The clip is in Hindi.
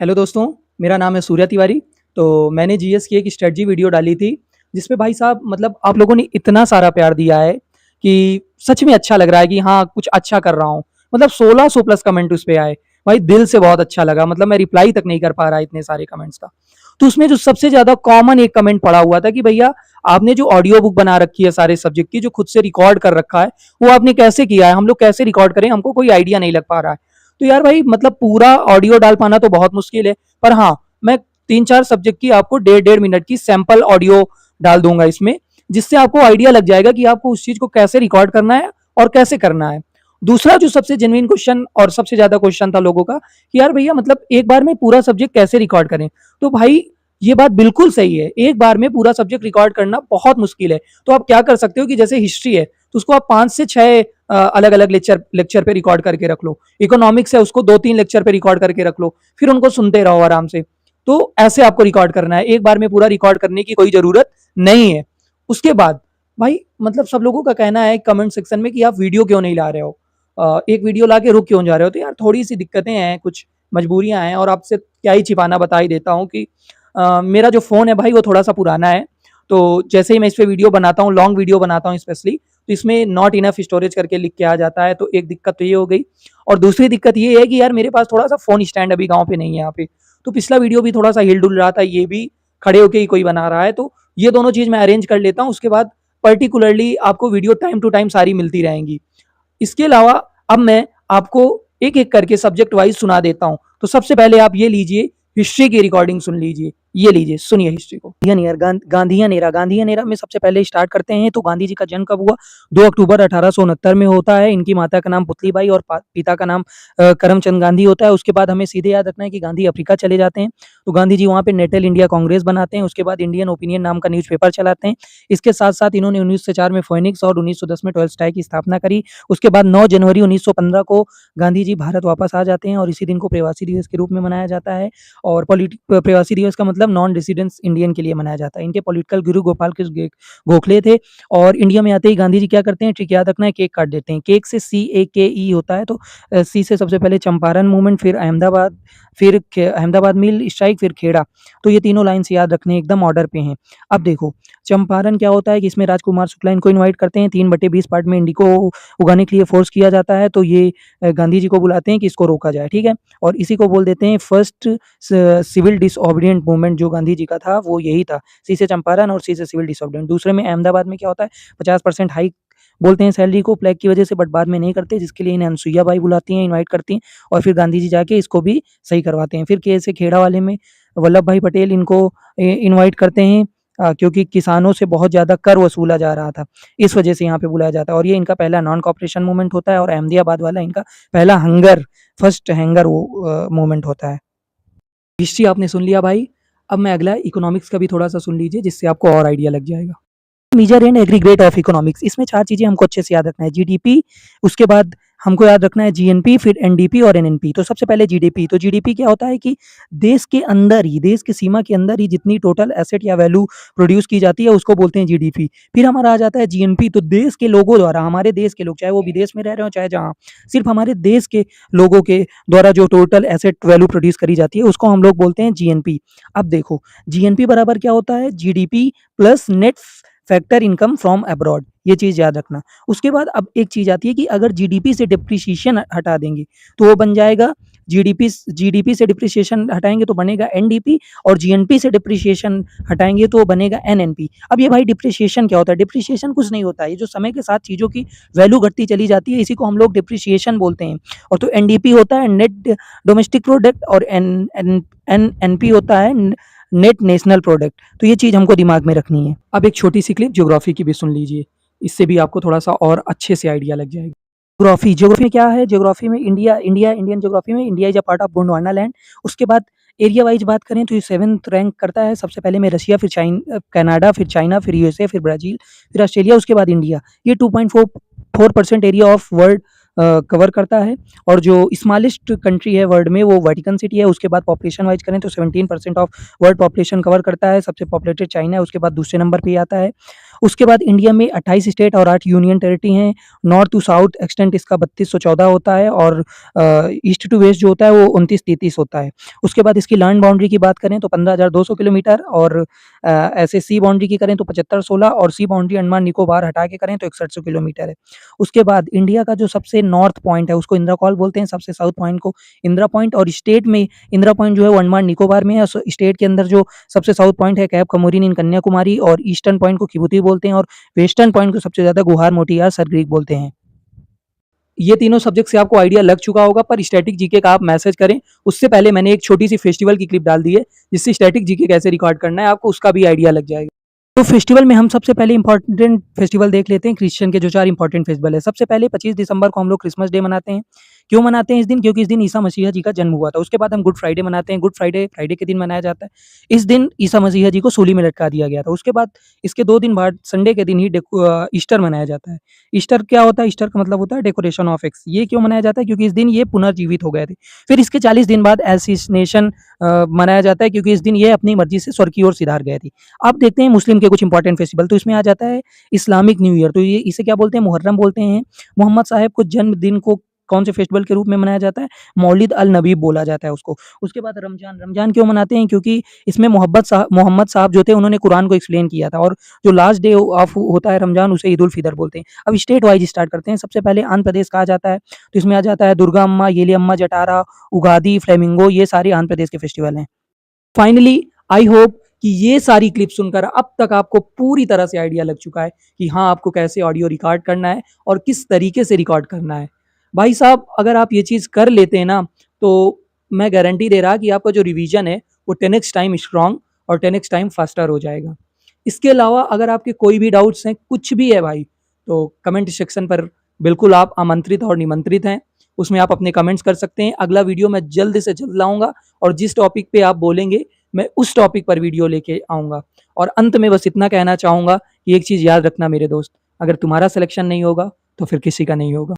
हेलो दोस्तों, मेरा नाम है सूर्या तिवारी। तो मैंने जीएस की एक स्ट्रेटजी वीडियो डाली थी, जिसमें भाई साहब मतलब आप लोगों ने इतना सारा प्यार दिया है कि सच में अच्छा लग रहा है कि हाँ, कुछ अच्छा कर रहा हूँ। मतलब 1600 प्लस कमेंट उस पे आए। भाई दिल से बहुत अच्छा लगा, मतलब मैं रिप्लाई तक नहीं कर पा रहा इतने सारे कमेंट्स का। तो उसमें जो सबसे ज़्यादा कॉमन एक कमेंट पड़ा हुआ था कि भैया आपने जो ऑडियो बुक बना रखी है सारे सब्जेक्ट की, जो खुद से रिकॉर्ड कर रखा है, वो आपने कैसे किया है? हम लोग कैसे रिकॉर्ड करें? हमको कोई आइडिया नहीं लग पा रहा है। तो यार भाई मतलब पूरा ऑडियो डाल पाना तो बहुत मुश्किल है, पर हाँ, मैं 3-4 सब्जेक्ट की आपको डेढ़ डेढ़ मिनट की सैंपल ऑडियो डाल दूंगा इसमें, जिससे आपको आइडिया लग जाएगा कि आपको उस चीज को कैसे रिकॉर्ड करना है और कैसे करना है। दूसरा जो सबसे जेन्युइन क्वेश्चन और सबसे ज्यादा क्वेश्चन था लोगों का कि यार भैया मतलब एक बार में पूरा सब्जेक्ट कैसे रिकॉर्ड करें? तो भाई ये बात बिल्कुल सही है, एक बार में पूरा सब्जेक्ट रिकॉर्ड करना बहुत मुश्किल है। तो आप क्या कर सकते हो कि जैसे हिस्ट्री है तो उसको आप 5 से 6 अलग अलग लेक्चर लेक्चर पे रिकॉर्ड करके रख लो। इकोनॉमिक्स है उसको 2-3 लेक्चर पे रिकॉर्ड करके रख लो, फिर उनको सुनते रहो आराम से। तो ऐसे आपको रिकॉर्ड करना है, एक बार में पूरा रिकॉर्ड करने की कोई जरूरत नहीं है। उसके बाद भाई मतलब सब लोगों का कहना है कमेंट सेक्शन में कि आप वीडियो क्यों नहीं ला रहे हो, एक वीडियो ला के रुक क्यों जा रहे हो? तो यार थोड़ी सी दिक्कतें हैं, कुछ मजबूरियां हैं, और आपसे क्या ही छिपाना, बता ही देता हूँ कि मेरा जो फ़ोन है भाई वो थोड़ा सा पुराना है। तो जैसे ही मैं इस पे वीडियो बनाता हूँ, लॉन्ग वीडियो बनाता हूँ स्पेशली, तो इसमें नॉट इनफ स्टोरेज करके लिख के आ जाता है। तो एक दिक्कत तो ये हो गई, और दूसरी दिक्कत ये है कि यार मेरे पास थोड़ा सा फ़ोन स्टैंड अभी गाँव पे नहीं है यहाँ पे। तो पिछला वीडियो भी थोड़ा सा हिल डुल रहा था, ये भी खड़े होके ही कोई बना रहा है। तो ये दोनों चीज़ मैं अरेंज कर लेता हूँ, उसके बाद पर्टिकुलरली आपको वीडियो टाइम टू टाइम सारी मिलती रहेंगी। इसके अलावा अब मैं आपको एक एक करके सब्जेक्ट वाइज सुना देता हूँ। तो सबसे पहले आप ये लीजिए, हिस्ट्री की रिकॉर्डिंग सुन लीजिए। ये लीजिए, सुनिए हिस्ट्री को। गांधीयन एरा में सबसे पहले स्टार्ट करते हैं। तो गांधी जी का जन्म कब हुआ? 2 अक्टूबर 1869 में होता है। इनकी माता का नाम पुतलीबाई और पिता का नाम करमचंद गांधी होता है। उसके बाद हमें सीधे याद रखना है कि गांधी अफ्रीका चले जाते हैं। तो गांधी जी वहाँ पे नेटल इंडिया कांग्रेस बनाते हैं। उसके बाद इंडियन ओपिनियन नाम का न्यूज़पेपर चलाते हैं। इसके साथ साथ इन्होंने 1904 में फोनिक्स और 1910 में टॉलस्टॉय की स्थापना करी। उसके बाद 9 जनवरी 1915 को गांधी जी भारत वापस आ जाते हैं, और इसी दिन को प्रवासी दिवस के रूप में मनाया जाता है। और प्रवासी दिवस का मतलब नॉन रेसिडेंस इंडियन के लिए मनाया जाता है। इनके पॉलिटिकल गुरु गोपाल कृष्ण गोखले थे। और इंडिया में आते ही गांधी जी क्या करते हैं, ट्रिक याद रखना है, केक काट देते हैं। केक से CAKE होता है। तो सी से सबसे पहले चंपारण मूवमेंट, फिर अहमदाबाद, फिर अहमदाबाद मिल स्ट्राइक, फिर खेड़ा। तो ये तीनों लाइन्स याद रखने एकदम ऑर्डर पे हैं। अब देखो चंपारण क्या होता है कि इसमें राजकुमार शुक्ला इनको इन्वाइट करते हैं। 3/20 पार्ट में इंडिको उगाने के लिए फोर्स किया जाता है। तो ये गांधी जी को बुलाते हैं कि इसको रोका जाए, ठीक है। और इसी को बोल देते हैं फर्स्ट सिविल डिसओबीडिएंट मूवमेंट। जो गांधी जी का था वो यही था, सी से चंपारण और सी से सिविल डिसओबीडिएंट। दूसरे में अहमदाबाद में क्या होता है, 50% हाइक बोलते हैं सैलरी को प्लेग की वजह से, बट बाद में नहीं करते, जिसके लिए इन्हें अनसुईया बाई बुलाती हैं, इन्वाइट करती हैं, और फिर गांधी जी जाके इसको भी सही करवाते हैं। फिर के से खेड़ा वाले में वल्लभ भाई पटेल इनको इन्वाइट करते हैं, क्योंकि किसानों से बहुत ज़्यादा कर वसूला जा रहा था, इस वजह से यहाँ पे बुलाया जाता है। और ये इनका पहला नॉन कॉपरेशन मूवमेंट होता है, और अहमदियाबाद वाला इनका पहला फर्स्ट हंगर मूवमेंट होता है। हिस्ट्री आपने सुन लिया भाई, अब मैं अगला इकोनॉमिक्स का भी थोड़ा सा सुन लीजिए, जिससे आपको और आइडिया लग जाएगा। Major and aggregate of economics, इसमें 4 चीज़ें हमको अच्छे से याद रखना है। जीडीपी, उसके बाद हमको याद रखना है जीएनपी, फिर एनडीपी और एनएनपी। तो सबसे पहले जीडीपी। तो जीडीपी क्या होता है कि देश के अंदर ही, देश की सीमा के अंदर ही जितनी टोटल एसेट या वैल्यू प्रोड्यूस की जाती है उसको बोलते हैं जीडीपी। फिर हमारा आ जाता है जीएनपी। तो देश के लोगों द्वारा, हमारे देश के लोग, चाहे वो विदेश में रह रहे हो चाहे जहाँ, सिर्फ हमारे देश के लोगों के द्वारा जो टोटल एसेट वैल्यू प्रोड्यूस करी जाती है उसको हम लोग बोलते हैं जीएनपी। अब देखो जीएनपी बराबर क्या होता है, GDP plus net factor income from abroad. ये चीज़ याद रखना। उसके बाद अब एक चीज़ आती है कि अगर जीडीपी से डिप्रिसिएशन हटा देंगे तो वो बन जाएगा जीडीपी से डिप्रिसिएशन हटाएंगे तो बनेगा एनडीपी, और जीएनपी से डिप्रिसिएशन हटाएंगे तो बनेगा एनएनपी। अब ये भाई डिप्रिसिएशन क्या होता है? डिप्रिसिएशन कुछ नहीं होता है, ये जो समय के साथ चीज़ों की वैल्यू घटती चली जाती है इसी को हम लोग डिप्रिसिएशन बोलते हैं। और तो एनडीपी होता है नेट डोमेस्टिक प्रोडक्ट, और एनएनपी होता है नेट नेशनल प्रोडक्ट। तो ये चीज़ हमको दिमाग में रखनी है। अब एक छोटी सी क्लिप ज्योग्राफी की भी सुन लीजिए, इससे भी आपको थोड़ा सा और अच्छे से आइडिया लग जाएगा। ज्योग्राफी में क्या है, ज्योग्राफी में इंडियन ज्योग्राफी में India is a part of Gondwana land. उसके बाद एरिया वाइज बात करें तो ये 7th रैंक करता है। सबसे पहले में रशिया, फिर कनाडा, फिर चाइना, फिर यूएसए, फिर ब्राज़ील, फिर ऑस्ट्रेलिया, उसके बाद इंडिया। ये 2.44% एरिया ऑफ वर्ल्ड कवर करता है। और जो स्मॉलेस्ट कंट्री है वर्ल्ड में वो वेटिकन सिटी है। उसके बाद पॉपुलेशन वाइज़ करें तो 17% ऑफ वर्ल्ड पॉपुलेशन कवर करता है। सबसे पॉपुलेटेड चाइना है, उसके बाद दूसरे नंबर पे ही आता है। उसके बाद इंडिया में 28 स्टेट और 8 यूनियन टेरिटरी हैं। नॉर्थ टू साउथ एक्सटेंट इसका 3214 होता है और ईस्ट टू वेस्ट जो होता है वो 2933 होता है। उसके बाद इसकी लैंड बाउंड्री की बात करें तो 15,200 किलोमीटर और ऐसे सी बाउंड्री की करें तो 7516 और सी बाउंड्री अंडमान निकोबार हटा के करें तो 6100 किलोमीटर है। उसके बाद इंडिया का जो सबसे नॉर्थ पॉइंट है उसको इंदिरा कॉल बोलते हैं, सबसे साउथ पॉइंट को इंदिरा पॉइंट, और स्टेट में इंदिरा पॉइंट जो है वो अंडमान निकोबार में है। स्टेट के अंदर जो सबसे साउथ पॉइंट है कैप कमोरिन इन कन्याकुमारी, और ईस्टर्न पॉइंट को किबूती बोलते हैं, और वेस्टर्न पॉइंट को सबसे ज़्यादा गुहार मोटियार सरक्रीक बोलते हैं। ये तीनों सब्जेक्ट से आपको आइडिया लग चुका होगा, पर स्टैटिक जीके का आप मैसेज करें उससे पहले मैंने एक छोटी सी फेस्टिवल की क्लिप डाल दी है जिससे स्टैटिक जीके कैसे रिकॉर्ड करना है आपको उसका भी आइडिया लग जाएगा। तो फेस्टिवल में हम सबसे पहले इंपॉर्टेंट फेस्टिवल देख लेते हैं। क्रिश्चियन के जो 4 इंपॉर्टेंट फेस्टिवल है, सबसे पहले 25 दिसंबर को हम लोग क्रिसमस डे मनाते हैं। क्यों मनाते हैं इस दिन? क्योंकि इस दिन ईसा मसीह जी का जन्म हुआ था। उसके बाद हम गुड फ्राइडे मनाते हैं। गुड फ्राइडे फ्राइडे के दिन मनाया जाता है। इस दिन ईसा मसीह जी को सूली में लटका दिया गया था। उसके बाद इसके 2 दिन बाद संडे के दिन ही ईस्टर मनाया जाता है। ईस्टर क्या होता है? ईस्टर का मतलब होता है डेकोरेशन ऑफ एग्स। ये क्यों मनाया जाता है? क्योंकि इस दिन ये पुनर्जीवित हो गए थे। फिर इसके 40 दिन बाद एसिनेशन मनाया जाता है क्योंकि इस दिन ये अपनी मर्जी से स्वर्ग की ओर सिधार गए थे। अब देखते हैं मुस्लिम के कुछ इंपॉर्टेंट फेस्टिवल। तो इसमें आ जाता है इस्लामिक न्यू ईयर। तो ये इसे क्या बोलते हैं? मुहर्रम बोलते हैं। मोहम्मद साहब को जन्मदिन को कौन से फेस्टिवल के रूप में मनाया जाता है? मौलिद अल नबी बोला जाता है उसको। उसके बाद रमज़ान। रमज़ान क्यों मनाते हैं? क्योंकि इसमें मोहम्मद साहब जो थे उन्होंने कुरान को एक्सप्लेन किया था, और जो लास्ट डे ऑफ होता है रमज़ान उसे ईद उल फितर बोलते हैं। अब स्टेट वाइज़ स्टार्ट करते हैं। सबसे पहले आंध्र प्रदेश का आ जाता है। तो इसमें आ जाता है दुर्गा अम्मा, येली अम्मा, जटारा, उगादी, फ्लेमिंगो, ये सारे आंध्र प्रदेश के फेस्टिवल हैं। फाइनली आई होप कि ये सारी क्लिप सुनकर अब तक आपको पूरी तरह से आइडिया लग चुका है कि हाँ, आपको कैसे ऑडियो रिकॉर्ड करना है और किस तरीके से रिकॉर्ड करना है। भाई साहब, अगर आप ये चीज़ कर लेते हैं ना, तो मैं गारंटी दे रहा कि आपका जो रिवीजन है वो 10x टाइम स्ट्रॉन्ग और 10x टाइम फास्टर हो जाएगा। इसके अलावा अगर आपके कोई भी डाउट्स हैं, कुछ भी है भाई, तो कमेंट सेक्शन पर बिल्कुल आप आमंत्रित और निमंत्रित हैं। उसमें आप अपने कमेंट्स कर सकते हैं। अगला वीडियो मैं जल्द से जल्द लाऊँगा और जिस टॉपिक पे आप बोलेंगे मैं उस टॉपिक पर वीडियो लेके आऊँगा। और अंत में बस इतना कहना चाहूँगा कि एक चीज़ याद रखना मेरे दोस्त, अगर तुम्हारा सिलेक्शन नहीं होगा तो फिर किसी का नहीं होगा।